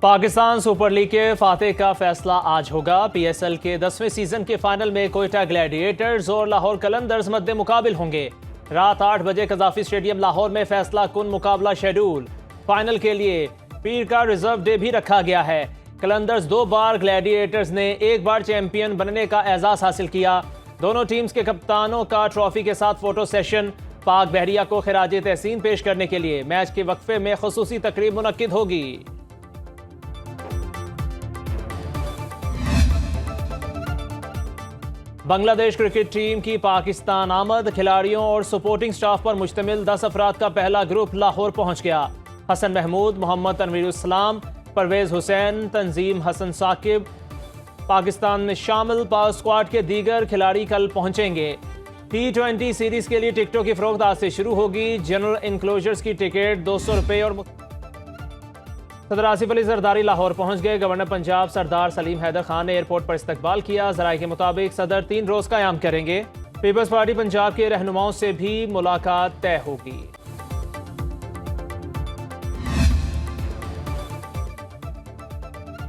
Pakistan super league के फातेह का फैसला आज होगा। पीएसएल के 10वें सीजन के फाइनल में कोयटा ग्लैडिएटर्स और लाहौर कलंदर्स मध्य मुकाबिल होंगे। रात 8 बजे कजाफी स्टेडियम लाहौर में फैसला कुन मुकाबला शेड्यूल। फाइनल के लिए पीर का रिजर्व डे भी रखा गया है। कलंदर्स 2 बार, ग्लैडिएटर्स ने 1 बार चैंपियन बनने का एजाज हासिल किया। दोनों टीम्स के कप्तानों का ट्रॉफी के साथ फोटो सेशन। पाक बहरिया को खिराज तहसीन पेश करने के लिए मैच के वक्फे में खुसूसी तकरीब मुनक्किद होगी। बांग्लादेश क्रिकेट टीम की पाकिस्तान आमद। खिलाड़ियों और सपोर्टिंग स्टाफ पर मुश्तमिल 10 अफराद का पहला ग्रुप लाहौर पहुंच गया। हसन महमूद, मोहम्मद तनवीरुल-इस्लाम, परवेज हुसैन, तंजीम हसन साकिब पाकिस्तान में शामिल। पाक स्क्वाड के दीगर खिलाड़ी कल पहुंचेंगे। T20 सीरीज के लिए टिकटों की फरोख्त आज से शुरू होगी। जनरल इंक्लोजर्स की टिकट 200 रुपये और सदर आसिफ अली जरदारी लाहौर पहुंच गए। गवर्नर पंजाब सरदार सलीम हैदर खान ने एयरपोर्ट पर इस्तकबाल किया। जराये के मुताबिक सदर 3 रोज का क़याम करेंगे। पीपल्स पार्टी पंजाब के रहनुमाओं से भी मुलाकात तय होगी।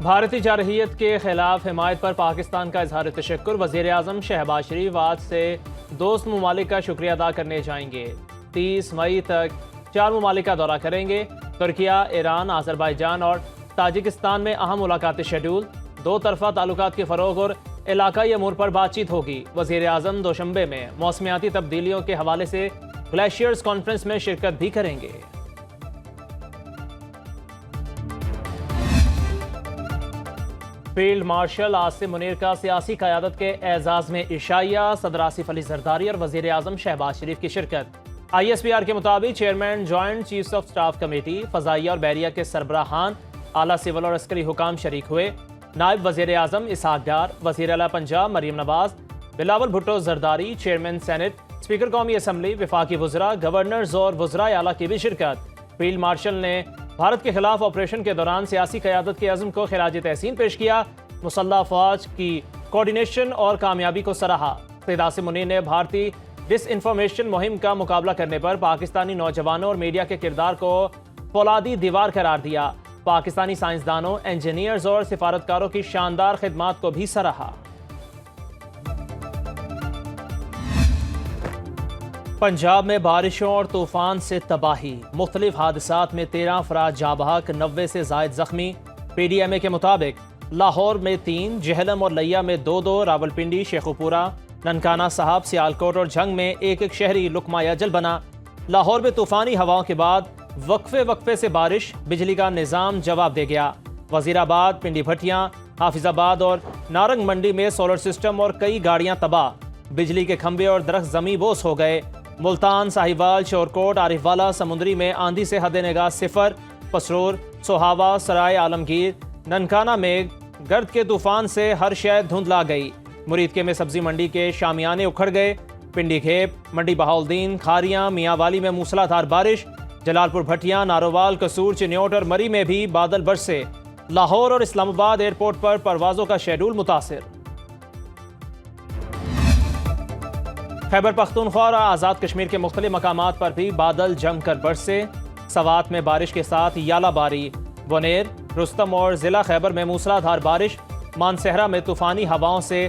भारतीय जारहियत के खिलाफ हिमायत पर पाकिस्तान का इजहार तशक्कुर। वज़ीर आज़म शहबाज शरीफ आज से दोस्त ममालिक का शुक्रिया अदा करने जाएंगे। 30 मई तक 4 ममालिक का दौरा करेंगे। तुर्किया, ईरान, आज़रबाईजान और ताजिकिस्तान में अहम मुलाकातें शेड्यूल। 2 तरफा ताल्लुकात के फ़रोग़ और इलाकाई अमूर पर बातचीत होगी। वज़ीर आज़म दोशंबे में मौसमियाती तब्दीलियों के हवाले से ग्लेशियर्स कॉन्फ्रेंस में शिरकत भी करेंगे। फील्ड मार्शल आसिम मुनीर का सियासी क़यादत के एजाज़ में इशाइया। सदर आसिफ अली जरदारी और वज़ीर आज़म शहबाज शरीफ की शिरकत। ISPR के मुताबिक chairman joint chiefs of staff committee, फ़ज़ाइया और बहरिया के सरबराहान, आला सिविल और अस्करी हुकाम शरीक हुए। नायब वज़ीर आज़म इसहाक डार, वज़ीर आला Punjab Maryam Nawaz, Bilawal Bhutto Zardari, chairman senate, speaker कौमी असम्बली, वफाकी वज़रा, गवर्नर्स और वज़राए आला की भी शिरकत। फील्ड मार्शल ने भारत के खिलाफ ऑपरेशन के दौरान सियासी क़यादत के अज़्म को खिराज तहसीन पेश किया। मुसल्लह अफ़वाज की कोऑर्डिनेशन और कामयाबी को सराहा। सैयद आसिम मुनीर ने भारतीय डिसइंफॉर्मेशन मुहिम का मुकाबला करने पर पाकिस्तानी नौजवानों और मीडिया के किरदार को फौलादी दीवार करार दिया। पाकिस्तानी साइंसदानों, इंजीनियर्स और सिफारतकारों की शानदार खिदमात को भी सराहा। पंजाब में बारिशों और तूफान से तबाही। मुख्तलिफ हादसात में 13 अफराद जाँ बहक, 90 से जायद जख्मी। PDMA के मुताबिक लाहौर में 3, जहलम और लिया में 2-2, रावलपिंडी, शेखुपुरा, ननकाना साहब, सियालकोट और झंग में 1-1 शहरी लुकमा अजल बना। लाहौर में तूफानी हवाओं के बाद वक्फे से बारिश। बिजली का निज़ाम जवाब दे गया। वजीराबाद, पिंडी भटियाँ, हाफिजाबाद और नारंग मंडी में सोलर सिस्टम और कई गाड़ियाँ तबाह। बिजली के खंभे और दरख्त ज़मी बोस हो गए। मुल्तान, साहिवाल, शोरकोट, आरिफवाला, समुंदरी में आंधी से हद निगाह 0। पसरूर, सोहावा, सराय आलमगीर, ननकाना में गर्द के तूफान से हर शय धुंधला गई। मुरीदके में सब्जी मंडी के शामियाने उखड़ गए। पिंडी खेप, मंडी बहाउद्दीन, खारियां, मियांवाली में मूसलाधार बारिश। जलालपुर भटियां, नारोवाल, कसूर, चिन्योट और मरी में भी बादल बरसे। लाहौर और इस्लामाबाद एयरपोर्ट पर परवाजों का शेड्यूल मुतासिर। खैबर पख्तूनख्वा और आज़ाद कश्मीर के मुख्तलिफ मकामात पर भी बादल जमकर बरसे। सवात में बारिश के साथ यालाबारी। बोनेर, रुस्तम और जिला खैबर में मूसलाधार बारिश। मानसहरा में तूफानी हवाओं से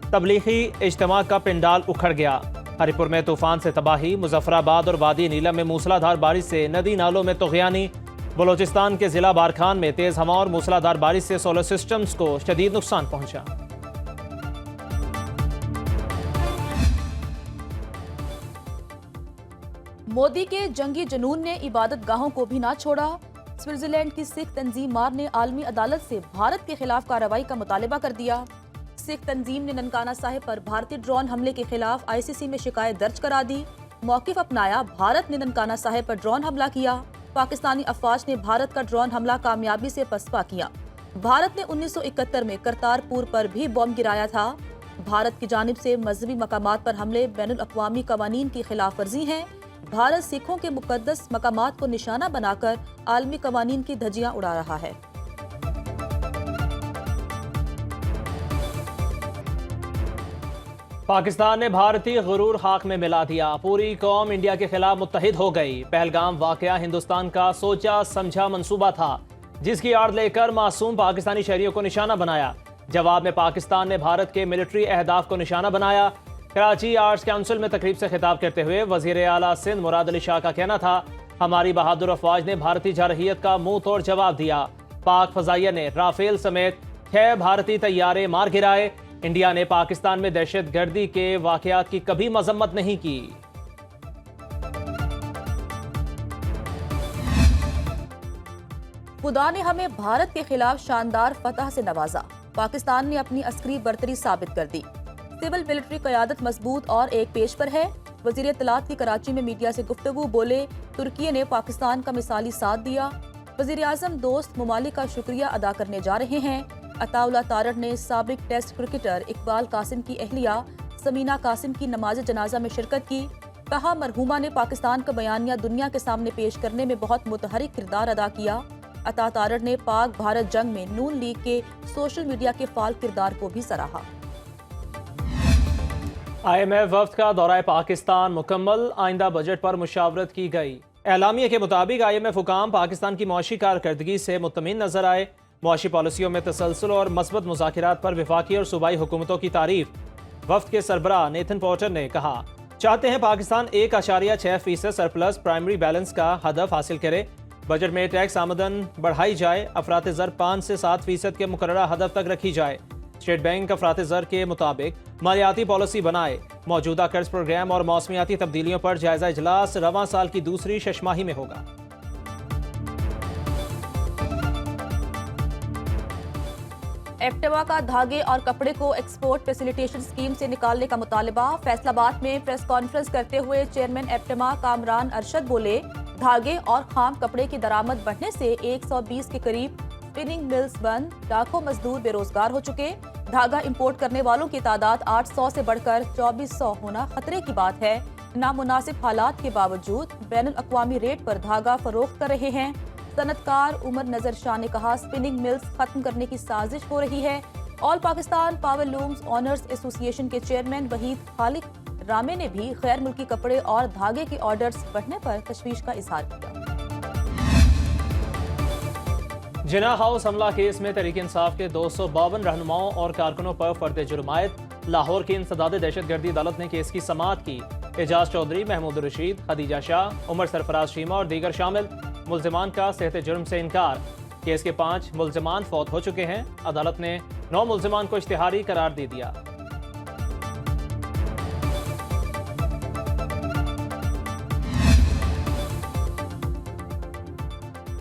तबलीगी इज्तिमा का पिंडाल उखड़ गया। हरिपुर में तूफान से तबाही। मुजफ्फराबाद और वादी नीलम में मूसलाधार बारिश से नदी नालों में तुग़यानी। बलोचिस्तान के जिला बारखान में तेज हवा और मूसलाधार बारिश से सोलर सिस्टम्स को शदीद नुकसान पहुंचा। मोदी के जंगी जुनून ने इबादत गाहों को भी ना छोड़ा। स्विट्जरलैंड की सिख तंजीम मार ने आलमी अदालत से भारत के खिलाफ कार्रवाई का मुतालबा कर दिया। सिख तंजीम ने ननकाना साहिब पर भारतीय ड्रोन हमले के खिलाफ ICC में शिकायत दर्ज करा दी। मौक़िफ़ अपनाया, भारत ने ननकाना साहिब पर ड्रोन हमला किया। पाकिस्तानी अफवाज ने भारत का ड्रोन हमला कामयाबी से पसपा किया। भारत ने 1971 में करतारपुर पर भी बॉम्ब गिराया था। भारत की जानिब से मजहबी मकामात पर हमले बैनुल अक़वामी कवानीन की खिलाफ वर्जी है। भारत सिखों के मुकद्दस मकामात को निशाना बनाकर आलमी कवानीन की धज्जियां उड़ा रहा है। पाकिस्तान ने भारतीय गुरूर खाक में मिला दिया। पूरी कौम इंडिया के खिलाफ मुत्तहिद हो गई। पहलगाम वाकया हिंदुस्तान का सोचा समझा मंसूबा था। जिसकी आड़ लेकर मासूम पाकिस्तानी शहरियों को निशाना बनाया। जवाब में पाकिस्तान ने भारत के मिलिट्री अहदाफ को निशाना बनाया। कराची आर्ट्स काउंसिल में तकरीब से खिताब करते हुए वजीर आला सिंध मुराद अली शाह का कहना था, हमारी बहादुर अफवाज ने भारतीय जरहियत का मुंह तोड़ जवाब दिया। पाक फजाइया ने राफेल समेत 6 भारतीय तैयारे मार गिराए। इंडिया ने पाकिस्तान में दहशत गर्दी के वाकयात की कभी मजम्मत नहीं की। खुदा ने हमें भारत के खिलाफ शानदार फतह से नवाजा। पाकिस्तान ने अपनी अस्करी बर्तरी साबित कर दी। सिविल मिलिट्री क़यादत मजबूत और एक पेश पर है। वजीर इत्तलात की कराची में मीडिया से गुफ्तगू बोले, तुर्की ने पाकिस्तान का मिसाली साथ दिया। वजीर आज़म दोस्त ममालिक का शुक्रिया अदा करने जा रहे हैं। अताउल्लाह तारड़ ने साबिक टेस्ट क्रिकेटर इकबाल कासिम की अहलिया समीना कासिम की नमाज जनाजा में शिरकत की। कहा, मरहूमा ने पाकिस्तान का बयानिया दुनिया के सामने पेश करने में बहुत मुतहरिक किरदार अदा किया। अता तारड़ ने पाक भारत जंग में नून लीग के सोशल मीडिया के फाल किरदार को भी सराहा। IMF वफ्द का दौरा पाकिस्तान मुकम्मल, आइंदा बजट पर मुशावरत की गई। एलामिया के मुताबिक IMF हुकाम पाकिस्तान की मौशी कारकर्दगी से मुतमिन नजर आए। मौशी पॉलिसियों में तसलसल और मस्बत मुज़ाकिरात पर वफाकी और सूबाई हुकूमतों की तारीफ। वफ्द के सरबराह नेथन पोर्टर ने कहा, चाहते हैं पाकिस्तान 1.6% सरप्लस प्राइमरी बैलेंस का हदफ हासिल करे। बजट में टैक्स आमदन बढ़ाई जाए। अफरात ज़र 5 से 7% के मुकर्ररा हदफ तक रखी जाए। स्टेट बैंक अफरात ज़र के मुताबिक मालियाती पॉलिसी बनाए। मौजूदा कर्ज प्रोग्राम और मौसमियाती तब्दीलियों पर जायजा इजलास रवां साल की दूसरी शशमाही में होगा। एफ्टेमा का धागे और कपड़े को एक्सपोर्ट फैसिलिटेशन स्कीम से निकालने का मुतालबा। फैसलाबाद में प्रेस कॉन्फ्रेंस करते हुए चेयरमैन एफ्टेमा कामरान अरशद बोले, धागे और खाम कपड़े की दरामद बढ़ने से 120 के करीब स्पिनिंग मिल्स बंद, लाखों मजदूर बेरोजगार हो चुके। धागा इंपोर्ट करने वालों की तादाद 800 से बढ़कर 2400 होना खतरे की बात है। नामुनासिब हालात के बावजूद बैनुल अक़वामी रेट पर धागा फरोख्त कर रहे हैं। सनतकार उमर नजर शाह ने कहा, स्पिनिंग मिल्स खत्म करने की साजिश हो रही है। All Pakistan power looms owners association के चेयरमैन वहीद खालिक रामे ने भी गैर मुल्की कपड़े और धागे के ऑर्डर्स बढ़ने पर तशवीश का इजहार किया। जिना हाउस हमला केस में तहरीक इंसाफ के 252 रहनुमाओं और कारकुनों पर फर्द जुर्मायत। लाहौर की इंसदाद दहशतगर्दी अदालत ने केस की समाअत की। एजाज चौधरी, महमूद रशीद, खदीजा शाह, उमर सरफराज शीमा और दीगर शामिल। मुल्जिमान का सेहत जुर्म से इनकार। केस के 5 मुल्जिमान फौत हो चुके हैं। अदालत ने 9 मुल्जिमान को इश्तिहारी करार दे दिया।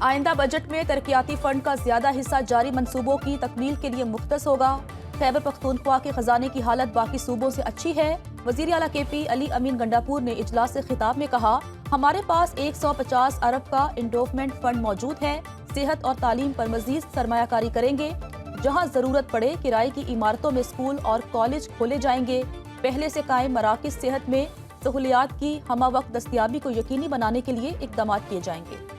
आइंदा बजट में तरक्याती फंड का ज्यादा हिस्सा जारी मंसूबों की तकमील के लिए मुख्तस होगा। खैबर पख्तूनख्वा के खजाने की हालत बाकी सूबों से अच्छी है। वजीर आला KP अली अमीन गंडापुर ने इजलास से खिताब में कहा, हमारे पास 150 अरब का इंडोवमेंट फंड मौजूद है। सेहत और तालीम पर मजीद सरमायाकारी करेंगे। जहां जरूरत पड़े किराए की इमारतों में स्कूल और कॉलेज खोले जाएंगे। पहले से कायम मराकज़ सेहत में सहूलियात की हमा वक्त दस्तियाबी को यकीनी बनाने के लिए इकदाम किए जाएंगे।